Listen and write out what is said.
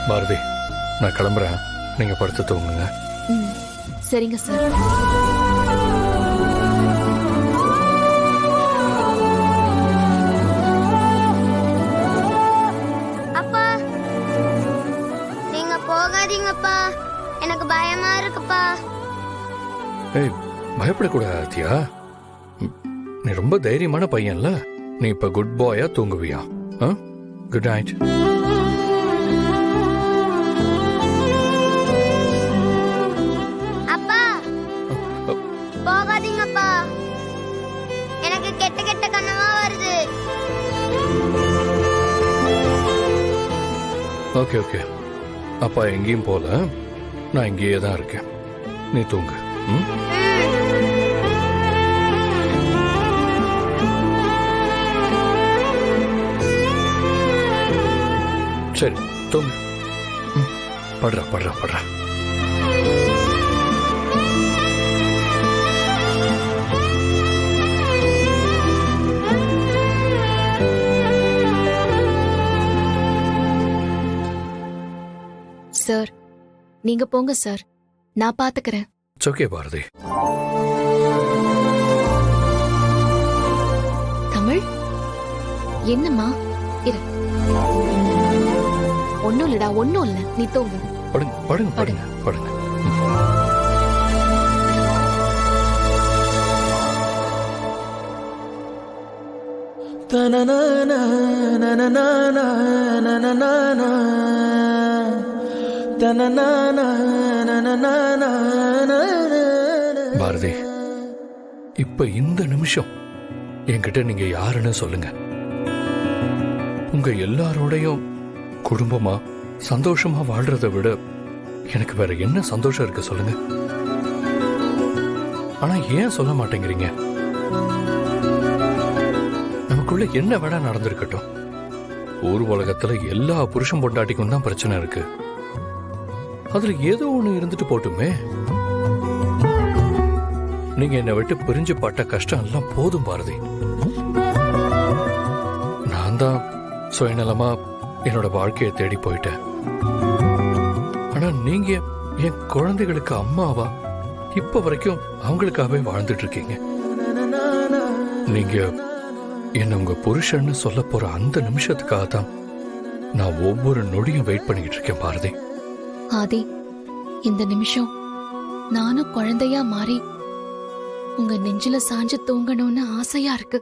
பாரதி, நான் கிளம்புறேன். நீங்க படுத்து தூங்குங்க. சரிங்க சார். அப்பா, நீங்க போகாதீங்கப்பா, எனக்கு பயமா இருக்குப்பா. ஏய், பயப்படக்கூடாது ஆதித்யா. நீ ரொம்ப தைரியமான பையன்ல. நீ இப்ப குட் பாயா தூங்குவியா? Good night. அப்பா, போகாதீங்கப்பா, எனக்கு கெட்ட கெட்ட கனவா வருது. ஓகே ஓகே, அப்பா எங்கேயும் போல, நான் இங்கேயே தான் இருக்கேன். நீ தூங்கு. சரி, தூங்கு. படுறா படுறா படுறா. சார், நீங்க போங்க சார், நான் பாத்துக்கிறேன். It's okay Bharathi. தமிழ், என்னம்மா? இரு. ஒன்னும் இல்லடா, ஒன்னும் இல்ல, நீ தூங்கு. படுங்க படுங்க படுங்க படுங்க. பாரதி, இப்ப இந்த நிமிஷம் என்கிட்ட நீங்க யாருன்னு சொல்லுங்க. உங்க எல்லாரோடையும் குடும்பமா சந்தோஷமா வாழ்றதை விட எனக்கு வேற என்ன சந்தோஷம் இருக்கு சொல்லுங்க. ஆனா ஏன் சொல்ல மாட்டேங்கிறீங்க? நமக்குள்ள என்ன வேணா நடந்திருக்கட்டும், ஊர் உலகத்துல எல்லா புருஷன் பொண்டாட்டிக்கும் தான் பிரச்சனை இருக்கு. அதுல ஏதோ ஒண்ணு இருந்துட்டு போட்டுமே. நீங்க என்னை விட்டு பிரிஞ்சு பட்ட கஷ்டம் எல்லாம் போதும் பாரதி. நான் தான் சுயநலமா என்னோட வாழ்க்கையை தேடி போயிட்டேன். ஆனா நீங்க என் குழந்தைகளுக்கு அம்மாவா இப்ப வரைக்கும் அவங்களுக்காகவே வாழ்ந்துட்டு இருக்கீங்க. நீங்க என்ன உங்க புருஷன்னு சொல்ல போற அந்த நிமிஷத்துக்காக தான் நான் ஒவ்வொரு நொடியும் வெயிட் பண்ணிக்கிட்டு இருக்கேன் பாரதி. ஆதி, இந்த நிமிஷம் நானும் குழந்தையா மாறி உங்க நெஞ்சில சாஞ்சு தூங்கணும்னு ஆசையா இருக்கு.